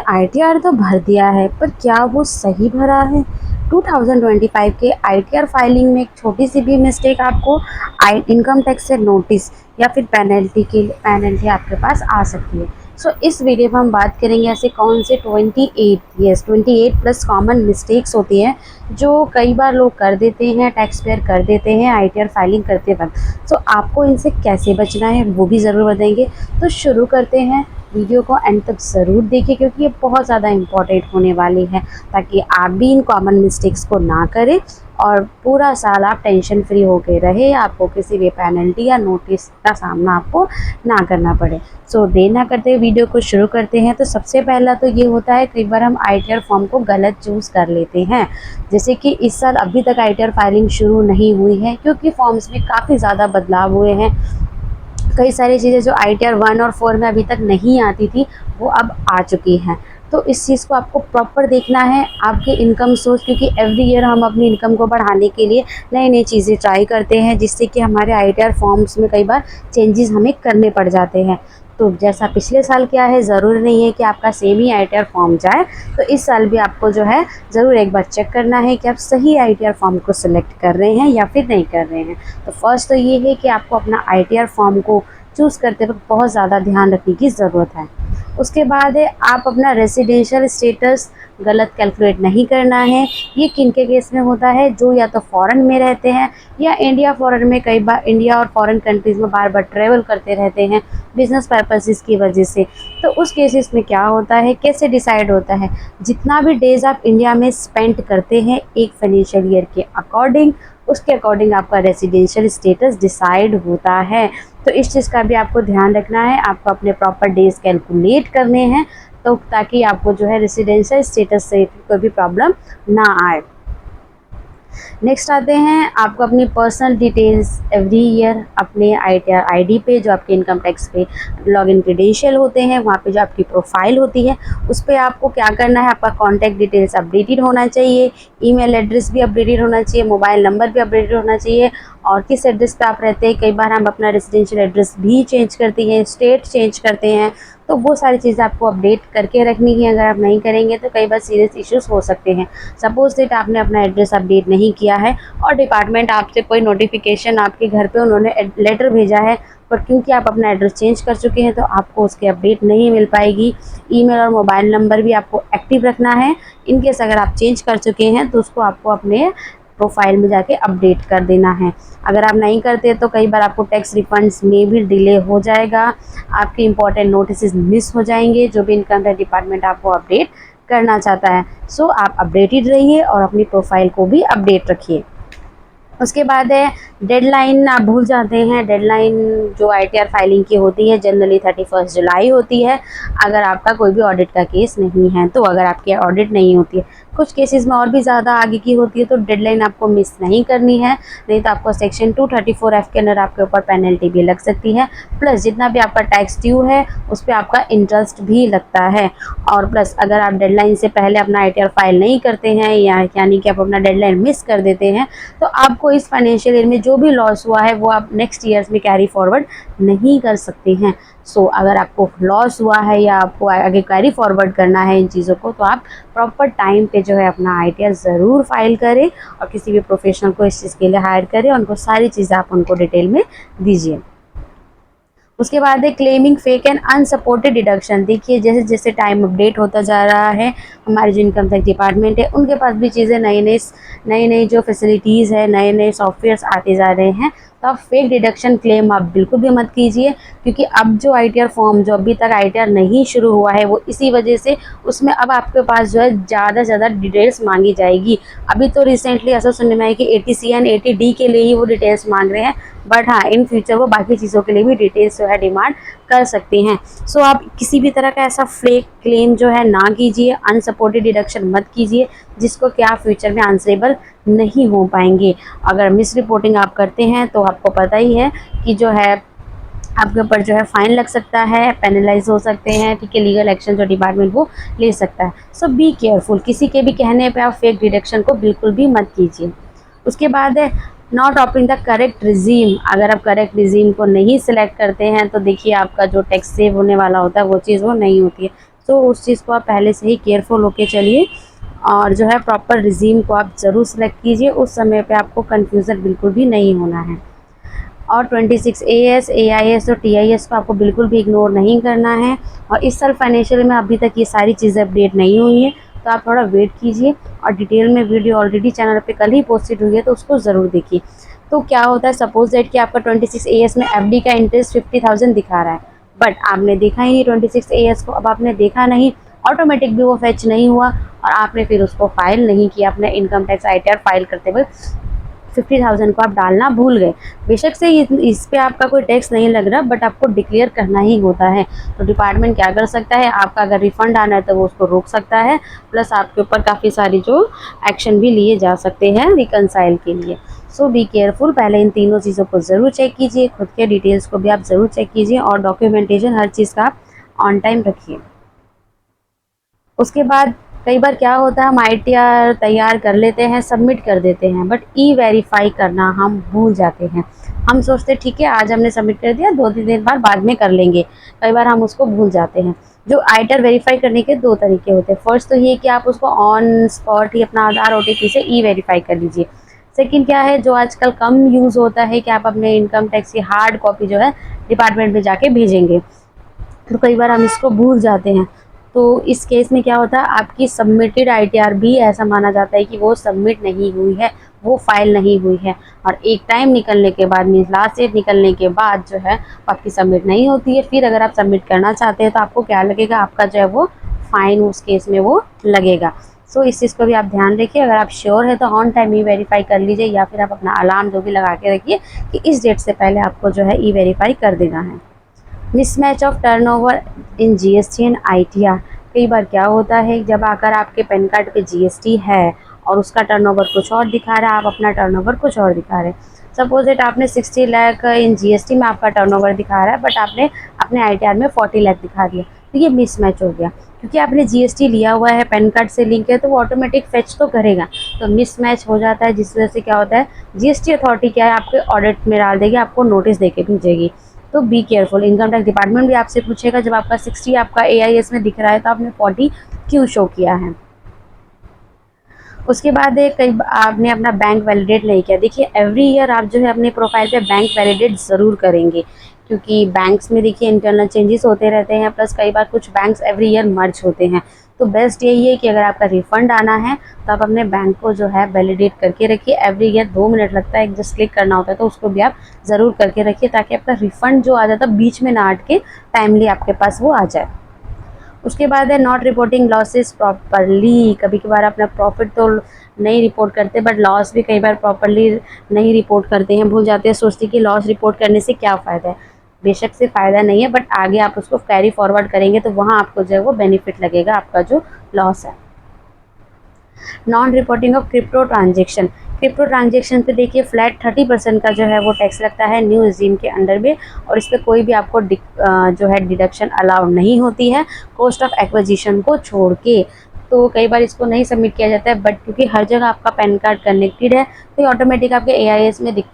ITR तो भर दिया है, पर क्या वो सही भरा है? 2025 के आईटीआर फाइलिंग में एक छोटी सी भी मिस्टेक आपको इनकम टैक्स से नोटिस या फिर पेनल्टी आपके पास आ सकती है। सो इस वीडियो में हम बात करेंगे ऐसे कौन से 28 प्लस कॉमन मिस्टेक्स होती हैं जो कई बार लोग कर देते हैं, टैक्स पेयर कर देते हैं आईटीआर फाइलिंग करते वक्त। सो आपको इनसे कैसे बचना है वो भी ज़रूर बताएंगे। तो शुरू करते हैं, वीडियो को एंड तक ज़रूर देखिए क्योंकि ये बहुत ज़्यादा इम्पॉर्टेंट होने वाली है, ताकि आप भी इन कॉमन मिस्टेक्स को ना करें और पूरा साल आप टेंशन फ्री होके रहे, आपको किसी भी पेनल्टी या नोटिस का सामना आपको ना करना पड़े। सो देर ना करते हुए वीडियो को शुरू करते हैं। तो सबसे पहला तो ये होता है, कई बार हम आईटीआर फॉर्म को गलत चूज़ कर लेते हैं। जैसे कि इस साल अभी तक आईटीआर फाइलिंग शुरू नहीं हुई है क्योंकि फॉर्म्स में काफ़ी ज़्यादा बदलाव हुए हैं। कई सारी चीज़ें जो आईटीआर 1 और 4 में अभी तक नहीं आती थी वो अब आ चुकी हैं। तो इस चीज़ को आपको प्रॉपर देखना है, आपके इनकम सोर्स, क्योंकि एवरी ईयर हम अपनी इनकम को बढ़ाने के लिए नई नई चीज़ें ट्राई करते हैं, जिससे कि हमारे आईटीआर फॉर्म्स में कई बार चेंजेस हमें करने पड़ जाते हैं। तो जैसा पिछले साल किया है, ज़रूरी नहीं है कि आपका सेम ही आईटीआर फॉर्म जाए। तो इस साल भी आपको जो है ज़रूर एक बार चेक करना है कि आप सही आईटीआर फॉर्म को सिलेक्ट कर रहे हैं या फिर नहीं कर रहे हैं। तो फर्स्ट तो ये है कि आपको अपना आईटीआर फॉर्म को चूज़ करते वक्त बहुत ज़्यादा ध्यान रखने की ज़रूरत है। उसके बाद है, आप अपना रेसिडेंशियल स्टेटस गलत कैलकुलेट नहीं करना है। ये किन के केस में होता है? जो या तो फॉरेन में रहते हैं या इंडिया फॉरेन में, कई बार इंडिया और फॉरेन कंट्रीज़ में बार बार ट्रैवल करते रहते हैं बिज़नेस पर्पसेस की वजह से। तो उस केसेस में क्या होता है, कैसे डिसाइड होता है? जितना भी डेज़ आप इंडिया में स्पेंड करते हैं एक फाइनेंशियल ईयर के अकॉर्डिंग, उसके अकॉर्डिंग आपका रेसिडेंशियल स्टेटस डिसाइड होता है। तो इस चीज़ का भी आपको ध्यान रखना है, आपको अपने प्रॉपर डेज कैलकुलेट करने हैं, तो ताकि आपको जो है रेसिडेंशियल स्टेटस से कोई भी प्रॉब्लम ना आए। नेक्स्ट आते हैं, आपको अपनी पर्सनल डिटेल्स एवरी ईयर अपने आईटीआर आईडी पे, जो आपके इनकम टैक्स पे लॉगिन क्रेडेंशियल होते हैं, वहाँ पे जो आपकी प्रोफाइल होती है उस पर आपको क्या करना है, आपका कॉन्टैक्ट डिटेल्स अपडेटेड होना चाहिए, ईमेल एड्रेस भी अपडेटेड होना चाहिए, मोबाइल नंबर भी अपडेटेड होना चाहिए, और किस एड्रेस पे आप रहते हैं। कई बार हम अपना रेसिडेंशियल एड्रेस भी चेंज करते हैं, स्टेट चेंज करते हैं, तो वो सारी चीज़ें आपको अपडेट करके रखनी है। अगर आप नहीं करेंगे तो कई बार सीरियस इश्यूज़ हो सकते हैं। सपोज दैट आपने अपना एड्रेस अपडेट नहीं किया है और डिपार्टमेंट आपसे कोई नोटिफिकेशन, आपके घर पे उन्होंने लेटर भेजा है, पर क्योंकि आप अपना एड्रेस चेंज कर चुके हैं तो आपको उसकी अपडेट नहीं मिल पाएगी। ईमेल और मोबाइल नंबर भी आपको एक्टिव रखना है। इनकेस अगर आप चेंज कर चुके हैं तो उसको आपको अपने प्रोफाइल में जाके अपडेट कर देना है। अगर आप नहीं करते तो कई बार आपको टैक्स रिफंड्स में भी डिले हो जाएगा, आपके इंपॉर्टेंट नोटिस मिस हो जाएंगे, जो भी इनकम टैक्स डिपार्टमेंट आपको अपडेट करना चाहता है। सो आप अपडेटेड रहिए और अपनी प्रोफाइल को भी अपडेट रखिए। उसके बाद है, डेडलाइन आप भूल जाते हैं। डेडलाइन जो आईटीआर फाइलिंग की होती है जनरली 31 जुलाई होती है, अगर आपका कोई भी ऑडिट का केस नहीं है तो। अगर आपकी ऑडिट नहीं होती है, कुछ केसेस में और भी ज़्यादा आगे की होती है, तो डेडलाइन आपको मिस नहीं करनी है, नहीं तो आपको सेक्शन 234F के अंदर आपके ऊपर पेनल्टी भी लग सकती है। प्लस जितना भी आपका टैक्स ड्यू है उस पर आपका इंटरेस्ट भी लगता है। और प्लस अगर आप डेडलाइन से पहले अपना आईटीआर फाइल नहीं करते हैं, या यानी कि आप अपना डेडलाइन मिस कर देते हैं, तो आपको इस फाइनेंशियल ईयर में जो भी लॉस हुआ है वो आप नेक्स्ट ईयर्स में कैरी फॉरवर्ड नहीं कर सकते हैं। सो अगर आपको लॉस हुआ है या आपको आगे कैरी फॉरवर्ड करना है इन चीज़ों को, तो आप प्रॉपर टाइम पे जो है अपना आईटीआर ज़रूर फाइल करें और किसी भी प्रोफेशनल को इस चीज़ के लिए हायर करें, उनको सारी चीज़ें आप उनको डिटेल में दीजिए। उसके बाद है claiming fake and unsupported deduction. देखिए जैसे जैसे टाइम अपडेट होता जा रहा है, हमारे जो इनकम टैक्स डिपार्टमेंट है उनके पास भी चीज़ें नई नई जो फैसिलिटीज़ है, नए नए सॉफ्टवेयर्स आते जा रहे हैं। तो आप फेक डिडक्शन क्लेम आप बिल्कुल भी मत कीजिए, क्योंकि अब जो आईटीआर फॉर्म, जो अभी तक आईटीआर नहीं शुरू हुआ है, वो इसी वजह से उसमें अब आपके पास जो है ज़्यादा से ज़्यादा डिटेल्स मांगी जाएगी। अभी तो रिसेंटली ऐसा सुनने में आया कि 80C एंड 80D के लिए ही वो डिटेल्स मांग रहे हैं, बट हाँ इन फ्यूचर वो बाकी चीज़ों के लिए भी डिटेल्स जो है डिमांड कर सकते हैं। सो आप किसी भी तरह का ऐसा फेक क्लेम जो है ना कीजिए, अनसपोर्टेड डिडक्शन मत कीजिए, जिसको कि आप फ्यूचर में आंसरेबल नहीं हो पाएंगे। अगर मिस रिपोर्टिंग आप करते हैं तो आपको पता ही है कि जो है आपके ऊपर जो है फाइन लग सकता है, पेनलाइज हो सकते हैं, ठीक है, लीगल एक्शन जो डिपार्टमेंट वो ले सकता है। सो बी केयरफुल, किसी के भी कहने पे आप फेक डिडक्शन को बिल्कुल भी मत कीजिए। उसके बाद है not opting the correct regime. अगर आप करेक्ट रिजीम को नहीं सिलेक्ट करते हैं तो देखिए आपका जो टैक्स सेव होने वाला होता है वो चीज़ वो नहीं होती है। तो उस चीज़ को आप पहले से ही केयरफुल होके चलिए और जो है प्रॉपर रिज़्यूम को आप ज़रूर सेलेक्ट कीजिए, उस समय पे आपको कन्फ्यूज़न बिल्कुल भी नहीं होना है। और 26 एएस, एआईएस और टीआईएस को आपको बिल्कुल भी इग्नोर नहीं करना है। और इस साल फाइनेंशियल में अभी तक ये सारी चीज़ें अपडेट नहीं हुई हैं, तो आप थोड़ा वेट कीजिए। और डिटेल में वीडियो ऑलरेडी चैनल पे कल ही पोस्टेड हुई है, तो उसको ज़रूर देखिए। तो क्या होता है, सपोज दैट कि आपका 26 एएस में एफडी का इंटरेस्ट 50,000 दिखा रहा है, बट आपने देखा ही नहीं 26 एएस को। अब आपने देखा नहीं, ऑटोमेटिक भी वो फेच नहीं हुआ और आपने फिर उसको फाइल नहीं किया। अपने इनकम टैक्स आईटीआर फाइल करते हुए 50,000 को आप डालना भूल गए। बेशक से इस पे आपका कोई टैक्स नहीं लग रहा, बट आपको डिक्लेयर करना ही होता है। तो डिपार्टमेंट क्या कर सकता है, आपका अगर रिफंड आना है तो वो उसको रोक सकता है, प्लस आपके ऊपर काफ़ी सारी जो एक्शन भी लिए जा सकते हैं रिकनसाइल के लिए। सो बी केयरफुल, पहले इन तीनों चीज़ों को ज़रूर चेक कीजिए, खुद के डिटेल्स को भी आप ज़रूर चेक कीजिए और डॉक्यूमेंटेशन हर चीज़ का आप ऑन टाइम रखिए। उसके बाद कई बार क्या होता है, हम आईटीआर तैयार कर लेते हैं, सबमिट कर देते हैं, बट ई वेरीफाई करना हम भूल जाते हैं। हम सोचते ठीक है आज हमने सबमिट कर दिया, 2-3 दिन बाद में कर लेंगे। कई बार हम उसको भूल जाते हैं। जो आईटीआर वेरीफाई करने के 2 तरीके होते हैं। फर्स्ट तो ये कि आप उसको ऑन स्पॉट ही अपना आधार ओटीपी से ई वेरीफाई कर लीजिए। सेकंड क्या है, जो आजकल कम यूज़ होता है कि आप अपने इनकम टैक्स की हार्ड कॉपी जो है डिपार्टमेंट में जाके भेजेंगे, तो कई बार हम इसको भूल जाते हैं। तो इस केस में क्या होता है, आपकी सबमिटेड आईटीआर भी ऐसा माना जाता है कि वो सबमिट नहीं हुई है, वो फाइल नहीं हुई है। और एक टाइम निकलने के बाद, मीन्स लास्ट डेट निकलने के बाद जो है आपकी सबमिट नहीं होती है। फिर अगर आप सबमिट करना चाहते हैं तो आपको क्या लगेगा, आपका जो है वो फाइन उस केस में वो लगेगा। सो इस चीज़ को भी आप ध्यान रखिए। अगर आप श्योर है तो ऑन टाइम ई वेरीफाई कर लीजिए, या फिर आप अपना अलार्म जो भी लगा के रखिए कि इस डेट से पहले आपको जो है ई वेरीफाई कर देना है। Mismatch of turnover in GST and ITR. कई बार क्या होता है, जब आकर आपके पैन कार्ड पे जीएसटी है और उसका टर्नओवर कुछ और दिखा रहा है, आप अपना टर्नओवर कुछ और दिखा रहे हैं। सपोज दैट आपने 60 लाख इन जीएसटी में आपका टर्नओवर दिखा रहा है, बट आपने अपने आईटीआर में 40 लाख दिखा दिया, तो ये मिसमैच हो गया। क्योंकि आपने जीएसटी लिया हुआ है, पैन कार्ड से लिंक है, तो वो ऑटोमेटिक फेच तो करेगा। तो मिसमैच हो जाता है, जिस वजह से क्या होता है, जीएसटी अथॉरिटी क्या है, आपके ऑडिट में डाल देगी, आपको नोटिस देके भेजेगी। तो be careful. Income tax department भी आपसे पूछेगा, जब आपका 60 आपका एआईएस में दिख रहा है तो आपने 40 क्यों शो किया है। उसके बाद कई आपने अपना बैंक वैलिडेट नहीं किया। देखिए एवरी ईयर आप जो है अपने प्रोफाइल पे बैंक वैलिडेट ज़रूर करेंगे, क्योंकि बैंक्स में देखिए इंटरनल चेंजेस होते रहते हैं, प्लस कई बार कुछ बैंक्स एवरी ईयर मर्ज होते हैं। तो बेस्ट यही है कि अगर आपका रिफ़ंड आना है तो आप अपने बैंक को जो है वैलिडेट करके रखिए। एवरी ईयर 2 मिनट लगता है, जस्ट क्लिक करना होता है, तो उसको भी आप ज़रूर करके रखिए, ताकि आपका रिफ़ंड जो आ जाता है बीच में ना अटके, टाइमली आपके पास वो आ जाए। उसके बाद है नॉट रिपोर्टिंग लॉसेस प्रॉपरली। कभी कभार अपना प्रॉफिट तो नहीं रिपोर्ट करते, बट लॉस भी कई बार प्रॉपरली नहीं रिपोर्ट करते हैं, भूल जाते हैं, सोचते कि लॉस रिपोर्ट करने से क्या फ़ायदा है। बेशक से फ़ायदा नहीं है, बट आगे आप उसको कैरी फॉरवर्ड करेंगे तो वहाँ आपको जो है वो बेनिफिट लगेगा, आपका जो लॉस है। Non reporting of crypto transaction. Crypto transaction पे देखिए फ्लैट 30% का जो है वो टैक्स लगता है न्यू रिजीम के अंडर में, और इस पर कोई भी आपको जो है डिडक्शन अलाउ नहीं होती है, कॉस्ट ऑफ एक्विजिशन को छोड़ के। तो कई बार इसको नहीं सबमिट किया जाता है, बट क्योंकि हर जगह आपका पैन कार्ड कनेक्टेड है, तो ये ऑटोमेटिक आपके एआईएस में दिख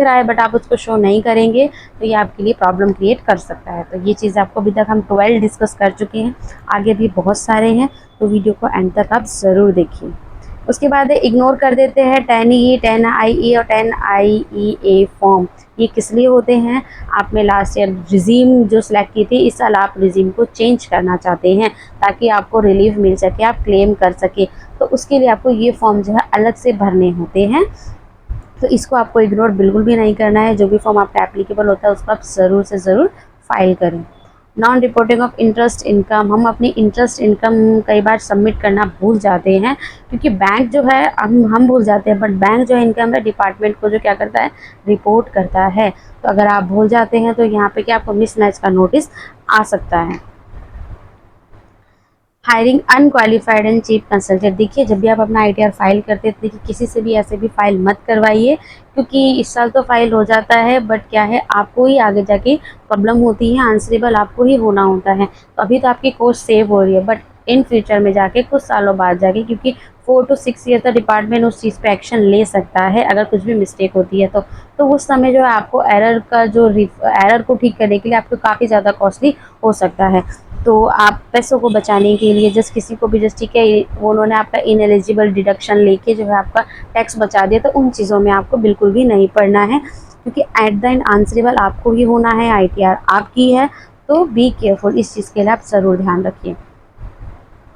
रहा है, बट आप उसको शो नहीं करेंगे, तो ये आपके लिए प्रॉब्लम क्रिएट कर सकता है। तो ये चीज़ आपको अभी तक हम 12 डिस्कस कर चुके हैं, आगे भी बहुत सारे हैं, तो वीडियो को एंड तक आप ज़रूर देखिए। उसके बाद इग्नोर कर देते हैं 10E, 10IE और 10IEA फॉर्म। ये किस लिए होते हैं, आपने लास्ट ईयर रिजीम जो सिलेक्ट की थी, इस साल आप रिजीम को चेंज करना चाहते हैं ताकि आपको रिलीफ मिल सके, आप क्लेम कर सके, तो उसके लिए आपको ये फॉर्म जो है अलग से भरने होते हैं। तो इसको आपको इग्नोर बिल्कुल भी नहीं करना है। जो भी फॉर्म आपका एप्लीकेबल होता है उसको आप ज़रूर से ज़रूर फाइल करें। Non reporting of interest income. हम अपनी इंटरेस्ट इनकम कई बार सबमिट करना भूल जाते हैं, क्योंकि बैंक जो है हम भूल जाते हैं, बट बैंक जो है इनकम डिपार्टमेंट को जो क्या करता है, रिपोर्ट करता है। तो अगर आप भूल जाते हैं तो यहाँ पे क्या आपको मिसमैच का नोटिस आ सकता है। Hiring unqualified and cheap consultant. देखिए जब भी आप अपना आईटीआर फाइल करते हैं तो देखिए किसी से भी ऐसे भी फाइल मत करवाइए, क्योंकि इस साल तो फाइल हो जाता है, बट क्या है आपको ही आगे जाके प्रॉब्लम होती है, आंसरेबल आपको ही होना होता है। तो अभी तो आपकी कोस्ट सेव हो रही है, बट इन फ्यूचर में जाके कुछ सालों बाद जाके, क्योंकि 4 to 6 ईयर तक डिपार्टमेंट उस चीज़ पे एक्शन ले सकता है अगर कुछ भी मिस्टेक होती है तो उस समय जो है आपको एरर को ठीक करने के लिए आपको काफ़ी ज़्यादा कॉस्टली हो सकता है। तो आप पैसों को बचाने के लिए जस्ट किसी को भी जस्ट ठीक है वो उन्होंने आपका इनएलिजिबल डिडक्शन लेके जो है आपका टैक्स बचा दिया, तो उन चीज़ों में आपको बिल्कुल भी नहीं पड़ना है, क्योंकि एट द एंड आंसरेबल आपको ही होना है, आईटीआर आपकी है। तो बी केयरफुल, इस चीज़ के लिए आप ज़रूर ध्यान रखिए।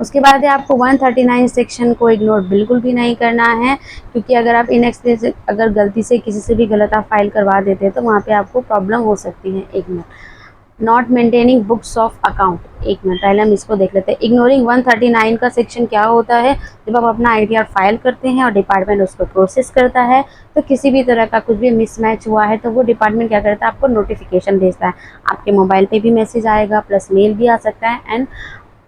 उसके बाद है आपको 139 सेक्शन को इग्नोर बिल्कुल भी नहीं करना है, क्योंकि अगर आप इनएक्सपीरियंस अगर गलती से किसी से भी गलत आप फाइल करवा देते हैं तो वहाँ पे आपको प्रॉब्लम हो सकती है। एक minute, not maintaining books of account, एक मिनट पहले हम इसको देख लेते हैं। इग्नोरिंग 139 का सेक्शन क्या होता है, जब आप अपना आईटीआर फाइल करते हैं और डिपार्टमेंट उसको प्रोसेस करता है तो किसी भी तरह का कुछ भी मिसमैच हुआ है तो वो डिपार्टमेंट क्या करता है, आपको नोटिफिकेशन भेजता है। आपके मोबाइल पे भी मैसेज आएगा, प्लस मेल भी आ सकता है, एंड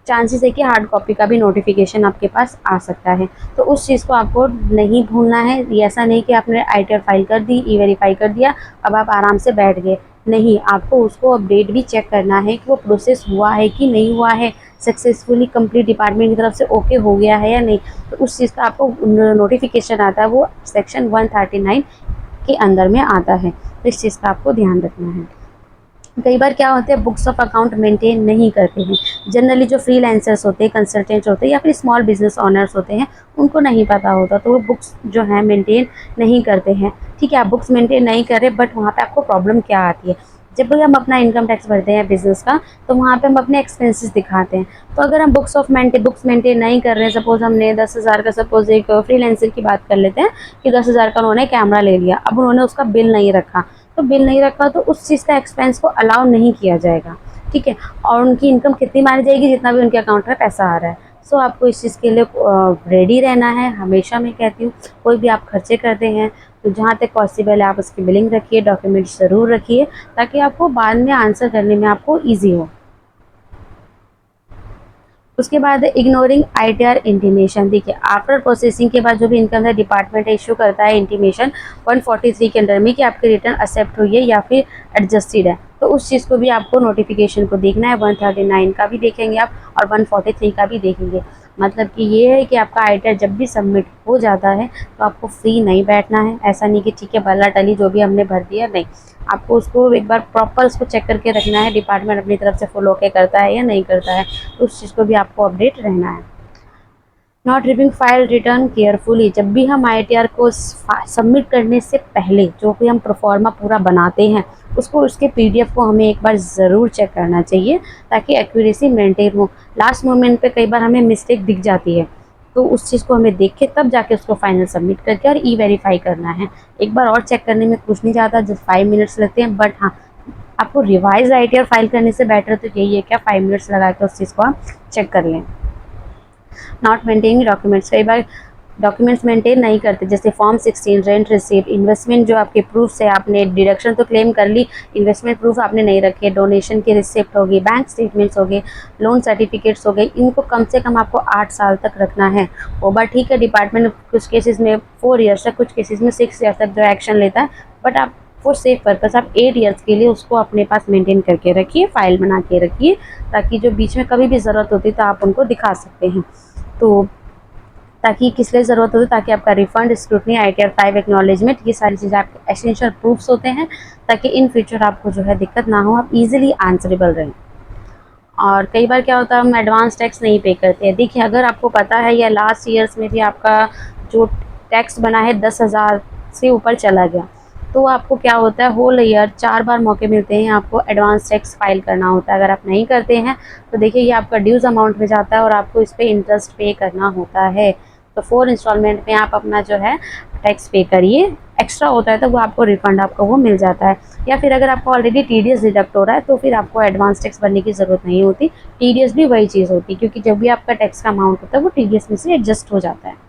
चांसेस है कि हार्ड कॉपी का भी नोटिफिकेशन आपके पास आ सकता है। तो उस चीज़ को आपको नहीं भूलना है। ये ऐसा नहीं कि आपने आईटीआर फाइल कर दी, ई वेरीफाई कर दिया, अब आप आराम से बैठ गए, नहीं, आपको उसको अपडेट भी चेक करना है कि वो प्रोसेस हुआ है कि नहीं हुआ है, सक्सेसफुली कंप्लीट डिपार्टमेंट की तरफ से ओके हो गया है या नहीं। तो उस चीज़ का आपको नोटिफिकेशन आता है, वो सेक्शन 139 के अंदर में आता है। तो इस चीज़ का आपको ध्यान रखना है। कई बार क्या होता है, बुक्स ऑफ अकाउंट मेंटेन नहीं करते हैं। जनरली जो फ्रीलांसर्स होते हैं, कंसल्टेंट्स होते हैं या फिर स्मॉल बिजनेस ओनर्स होते हैं, उनको नहीं पता होता, तो वो बुक्स जो है मेंटेन नहीं करते हैं। ठीक है, आप बुक्स मेंटेन नहीं कर रहे, बट वहाँ पे आपको प्रॉब्लम क्या आती है, जब भी हम अपना इनकम टैक्स भरते हैं बिजनेस का, तो वहाँ पे हम अपने एक्सपेंसेस दिखाते हैं। तो अगर हम बुक्स मेंटेन नहीं कर रहे हैं, सपोज हमने 10,000 का, सपोज एक फ्रीलांसर की बात कर लेते हैं कि 10,000 का उन्होंने कैमरा ले लिया, अब उन्होंने उसका बिल नहीं रखा, तो बिल नहीं रखा तो उस चीज़ का एक्सपेंस को अलाउ नहीं किया जाएगा। ठीक है, और उनकी इनकम कितनी मानी जाएगी, जितना भी उनके अकाउंट में पैसा आ रहा है। सो आपको इस चीज़ के लिए रेडी रहना है। हमेशा मैं कहती हूँ, कोई भी आप खर्चे करते हैं तो जहाँ तक पॉसिबल है आप उसकी बिलिंग रखिए, डॉक्यूमेंट्स ज़रूर रखिए, ताकि आपको बाद में आंसर करने में आपको ईजी हो। उसके बाद इग्नोरिंग आईटीआर इंटीमेशन। देखिए, आफ्टर प्रोसेसिंग के बाद जो भी इनकम टैक्स डिपार्टमेंट इशू करता है इंटीमेशन 143 के अंडर में कि आपकी रिटर्न एक्सेप्ट हुई है या फिर एडजस्टेड है, तो उस चीज़ को भी आपको नोटिफिकेशन को देखना है। 139 का भी देखेंगे आप और 143 का भी देखेंगे। मतलब कि ये है कि आपका आईटीआर जब भी सबमिट हो जाता है तो आपको फ्री नहीं बैठना है। ऐसा नहीं कि ठीक है बल्ला टली जो भी हमने भर दिया, नहीं, आपको उसको एक बार प्रॉपर उसको चेक करके रखना है, डिपार्टमेंट अपनी तरफ से फुल ओके करता है या नहीं करता है, तो उस चीज़ को भी आपको अपडेट रहना है। Not reviewing file return carefully. जब भी हम आईटीआर को सबमिट करने से पहले जो भी हम प्रोफॉर्मा पूरा बनाते हैं उसको, उसके पीडीएफ को हमें एक बार ज़रूर चेक करना चाहिए, ताकि एक्यूरेसी मेंटेन हो। लास्ट मोमेंट पे कई बार हमें मिस्टेक दिख जाती है, तो उस चीज़ को हमें देख के तब जाके उसको फाइनल सबमिट करके और ई वेरीफाई करना है। एक बार और चेक करने में कुछ नहीं जाता, जस्ट 5 मिनट्स लगते हैं, बट हाँ, आपको रिवाइज आईटीआर फाइल करने से बेटर तो यही है क्या 5 मिनट्स लगा के उस चीज़ को आप चेक कर लें। Not maintaining documents. कई बार डॉक्यूमेंट्स मेंटेन नहीं करते, जैसे फॉर्म 16, रेंट रिसीप्ट, इन्वेस्टमेंट जो आपके प्रूफ्स है, आपने डिडक्शन तो क्लेम कर ली, इन्वेस्टमेंट प्रूफ आपने नहीं रखे, डोनेशन की रिसिप्ट होगी, बैंक स्टेटमेंट्स हो गए, लोन सर्टिफिकेट्स हो गए, इनको कम से कम आपको 8 साल तक रखना है। वो बात ठीक है, डिपार्टमेंट कुछ केसेस में 4 ईयर्स तक, कुछ केसेस में 6 ईयर्स तक जो एक्शन लेता है, बट आप फॉर सेफ पर्पस आप 8 ईयर्स के लिए उसको अपने पास मेंटेन करके रखिए, फाइल बना के रखिए, ताकि जो बीच में कभी भी ज़रूरत होती है तो आप उनको दिखा सकते हैं। तो ताकि किस लिए ज़रूरत होती है, ताकि आपका रिफंड, स्क्रूटनी, आईटीआर 5 एक्नॉलेजमेंट, ये सारी चीज़ें आपके एसेंशियल प्रूफ्स होते हैं, ताकि इन फ्यूचर आपको जो है दिक्कत ना हो, आप इजीली आंसरेबल रहें। और कई बार क्या होता है, हम एडवांस टैक्स नहीं पे करते हैं। देखिए, अगर आपको पता है या लास्ट ईयर्स में भी आपका जो टैक्स बना है 10,000 से ऊपर चला गया, तो आपको क्या होता है, होल ईयर 4 बार मौके मिलते हैं आपको एडवांस टैक्स फाइल करना होता है। अगर आप नहीं करते हैं तो देखिए ये आपका ड्यूज़ अमाउंट में जाता है और आपको इस पर इंटरेस्ट पे करना होता है। तो 4 इंस्टॉलमेंट में आप अपना जो है टैक्स पे करिए, एक्स्ट्रा होता है तो वो आपको रिफंड आपको वो मिल जाता है। या फिर अगर आपको ऑलरेडी टीडीएस डिडक्ट हो रहा है तो फिर आपको एडवांस टैक्स भरने की ज़रूरत नहीं होती। टीडीएस भी वही चीज़ होती है, क्योंकि जब भी आपका टैक्स का अमाउंट होता है वो टीडीएस में से एडजस्ट हो जाता है।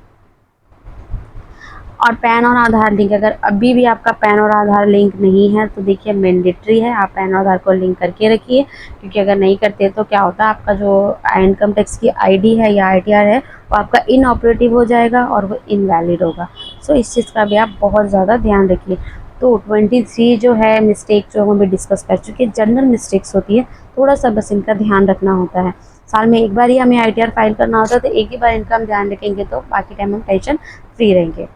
और पैन और आधार लिंक, अगर अभी भी आपका पैन और आधार लिंक नहीं है तो देखिए मैंडेटरी है, आप पैन और आधार को लिंक करके रखिए, क्योंकि अगर नहीं करते तो क्या होता है, आपका जो इनकम टैक्स की आईडी है या आईटीआर है वो आपका इनऑपरेटिव हो जाएगा और वो इनवैलिड होगा। सो इस चीज़ का भी आप बहुत ज़्यादा ध्यान रखिए। तो 23 जो है मिस्टेक जो हम अभी डिस्कस कर चुके हैं, जनरल मिस्टेक्स होती है, थोड़ा सा बस इनका ध्यान रखना होता है। साल में एक बार ही हमें आईटीआर फाइल करना होता है, तो एक ही बार इनका हम ध्यान रखेंगे तो बाकी टाइम हम टेंशन फ्री रहेंगे।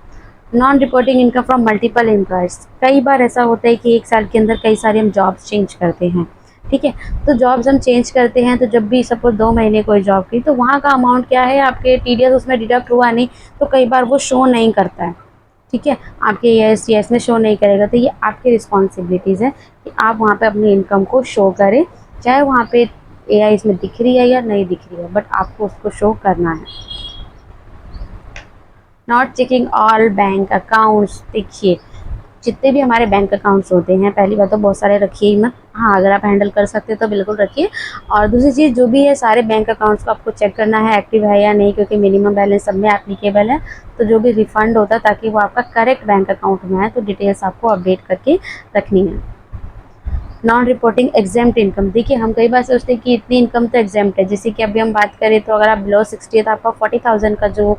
Non reporting income from multiple employers. कई बार ऐसा होता है कि एक साल के अंदर कई सारे हम जॉब्स चेंज करते हैं, ठीक है। तो जॉब्स हम चेंज करते हैं, तो जब भी सपोज 2 महीने कोई जॉब की, तो वहाँ का अमाउंट क्या है, आपके टीडीएस उसमें डिडक्ट हुआ नहीं, तो कई बार वो शो नहीं करता है। ठीक है, आपके ईएसटीएस में शो नहीं करेगा, तो ये आपकी रिस्पॉन्सिबिलिटीज़ है कि आप वहाँ पे अपनी इनकम को शो करें, चाहे वहाँ पे एआई इसमें दिख रही है या नहीं दिख रही है, बट आपको उसको शो करना है। Not checking all bank accounts, देखिए जितने भी हमारे बैंक अकाउंट्स होते हैं, पहली बात तो बहुत सारे रखिए ही मत। हाँ, अगर आप हैंडल कर सकते हैं तो बिल्कुल रखिए। और दूसरी चीज़ जो भी है, सारे बैंक अकाउंट्स को आपको चेक करना है एक्टिव है या नहीं, क्योंकि मिनिमम बैलेंस सब में एप्लीकेबल है। तो जो भी रिफंड होता है, ताकि वो आपका करेक्ट बैंक अकाउंट में आए, तो डिटेल्स आपको अपडेट करके रखनी है। नॉन रिपोर्टिंग एग्जाम्प्ट इनकम, देखिए हम कई बार सोचते हैं कि इतनी इनकम तो एग्जाम्प्ट है। जैसे कि अभी हम बात करें तो अगर आप बिलो 60 है तो आपका 40,000 का जो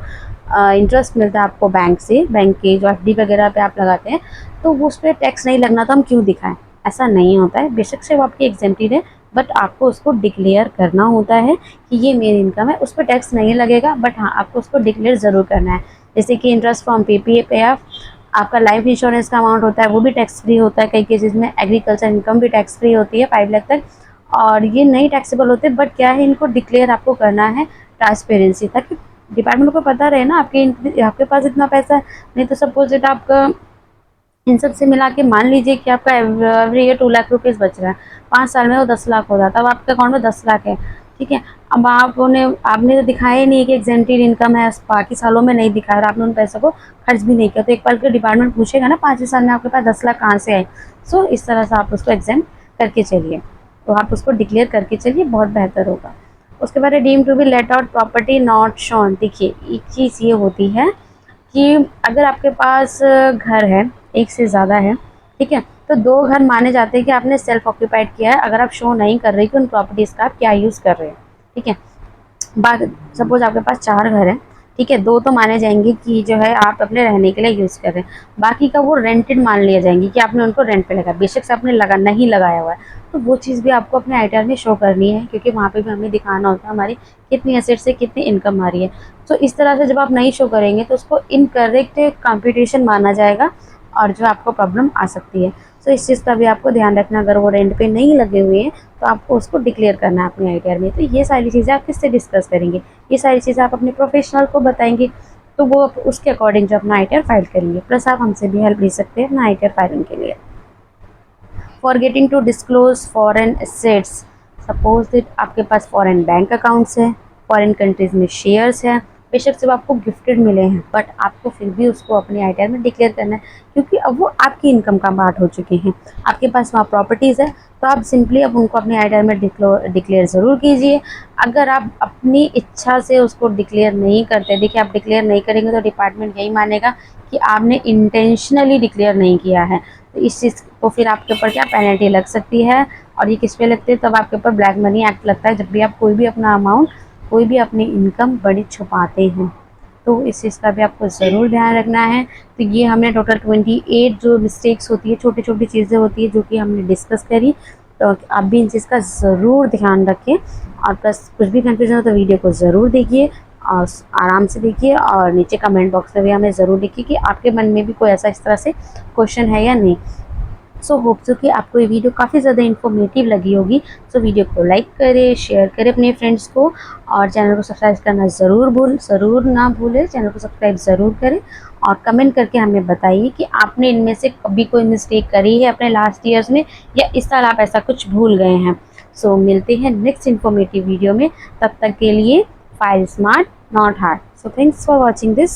इंटरेस्ट मिलता है आपको बैंक से, बैंक के जो एफडी वगैरह पे आप लगाते हैं, तो वो उस पर टैक्स नहीं लगना, तो हम क्यों दिखाएं? ऐसा नहीं होता है, बेशक से वो आपकी एग्जेम्प्टेड है, बट आपको उसको डिक्लेयर करना होता है कि ये मेरी इनकम है। उस पर टैक्स नहीं लगेगा, बट हाँ आपको उसको डिक्लेयर ज़रूर करना है। जैसे कि इंटरेस्ट फ्रॉम पीपीए पे आपका लाइफ इंश्योरेंस का अमाउंट होता है, वो भी टैक्स फ्री होता है। कई केसेस में एग्रीकल्चर इनकम भी टैक्स फ्री होती है 5 लाख तक, और ये नहीं टैक्सेबल होते, बट क्या है, इनको डिक्लेयर आपको करना है ट्रांसपेरेंसी, ताकि डिपार्टमेंट को पता रहे ना आपके पास इतना पैसा है। नहीं तो सपोज इट आपका इन सब से मिला के मान लीजिए कि आपका एवरी ईयर 2 लाख रुपीज़ बच रहा है, 5 साल में वो 10 लाख हो जाता है, अब आपके अकाउंट में 10 लाख है। ठीक है, अब आपने तो दिखाया ही नहीं कि एग्जेम्प्टेड इनकम है, बाकी सालों में नहीं दिखाया और आपने उन पैसों को खर्च भी नहीं किया, तो एक बार के डिपार्टमेंट पूछेगा ना 5 साल में आपके पास 10 लाख कहाँ से आए। सो इस तरह से आप उसको एग्जाम करके चलिए, तो आप उसको डिक्लेयर करके चलिए, बहुत बेहतर होगा। उसके बाद deem to be let out property not shown, देखिए एक चीज़ ये होती है कि अगर आपके पास घर है, एक से ज़्यादा है, ठीक है, तो 2 घर माने जाते हैं कि आपने सेल्फ ऑक्यूपाइड किया है, अगर आप शो नहीं कर रहे कि उन प्रॉपर्टीज़ का आप क्या यूज़ कर रहे हैं। ठीक है, बात सपोज आपके पास 4 घर हैं, ठीक है, 2 तो माने जाएंगे कि जो है आप अपने रहने के लिए यूज़ कर रहे हैं, बाकी का वो रेंटेड मान लिया जाएंगे कि आपने उनको रेंट पे लगाया, बेशक से आपने नहीं लगाया हुआ है, तो वो चीज़ भी आपको अपने आईटीआर में शो करनी है, क्योंकि वहाँ पे भी हमें दिखाना होता है हमारी कितनी एसेट से कितनी इनकम आ रही है। तो इस तरह से जब आप नहीं शो करेंगे तो उसको इनकरेक्ट कंप्यूटेशन माना जाएगा और जो आपको प्रॉब्लम आ सकती है। तो इस चीज़ का भी आपको ध्यान रखना, अगर वो रेंट पे नहीं लगे हुए हैं तो आपको उसको डिक्लेयर करना है अपने आईटीआर में। तो ये सारी चीज़ें आप किससे डिस्कस करेंगे, ये सारी चीज़ें आप अपने प्रोफेशनल को बताएंगे, तो वो उसके अकॉर्डिंग जो अपना आईटीआर फाइल करेंगे। प्लस आप हमसे भी हेल्प ले सकते हैं अपना आईटीआर फाइलिंग के लिए। Forgetting to disclose foreign assets, suppose that आपके पास फॉरेन बैंक अकाउंट्स हैं, फॉरेन कंट्रीज में शेयर्स हैं, बेशक से वो आपको गिफ्टेड मिले हैं, बट आपको फिर भी उसको अपने आईटीआर में डिक्लेयर करना है, क्योंकि अब वो आपकी इनकम का पार्ट हो चुके हैं। आपके पास वहाँ प्रॉपर्टीज़ है, तो आप सिंपली अब उनको अपने आईटीआर में डिक्लेयर ज़रूर कीजिए। अगर आप अपनी इच्छा से उसको डिक्लेयर नहीं करते, देखिए आप डिक्लेयर नहीं करेंगे तो डिपार्टमेंट यही मानेगा कि आपने इंटेंशनली डिक्लेयर नहीं किया है, तो इस चीज़ को फिर आपके ऊपर क्या पेनल्टी लग सकती है। और ये किस पे लगती है, तब आपके ऊपर ब्लैक मनी एक्ट लगता है, जब भी आप कोई भी अपना अमाउंट, कोई भी अपनी इनकम बड़ी छुपाते हैं, तो इस चीज़ का भी आपको ज़रूर ध्यान रखना है। तो ये हमने टोटल 28 जो मिस्टेक्स होती है, छोटी छोटी चीज़ें होती है जो कि हमने डिस्कस करी, तो आप भी इन चीज़ का ज़रूर ध्यान रखें। और प्लस कुछ भी कन्फ्यूजन हो तो वीडियो को ज़रूर देखिए और आराम से देखिए, और नीचे कमेंट बॉक्स में भी हमें ज़रूर लिखिए कि आपके मन में भी कोई ऐसा इस तरह से क्वेश्चन है या नहीं। सो होप सो कि आपको ये वीडियो काफ़ी ज़्यादा इन्फॉर्मेटिव लगी होगी। सो वीडियो को लाइक करें, शेयर करें अपने फ्रेंड्स को, और चैनल को सब्सक्राइब करना ज़रूर ना भूलें, चैनल को सब्सक्राइब ज़रूर करें, और कमेंट करके हमें बताइए कि आपने इनमें से कभी कोई मिस्टेक करी है अपने लास्ट ईयर्स में, या इस साल आप ऐसा कुछ भूल गए हैं। सो मिलते हैं नेक्स्ट इन्फॉर्मेटिव वीडियो में, तब तक के लिए file smart not hard. So thanks for watching this.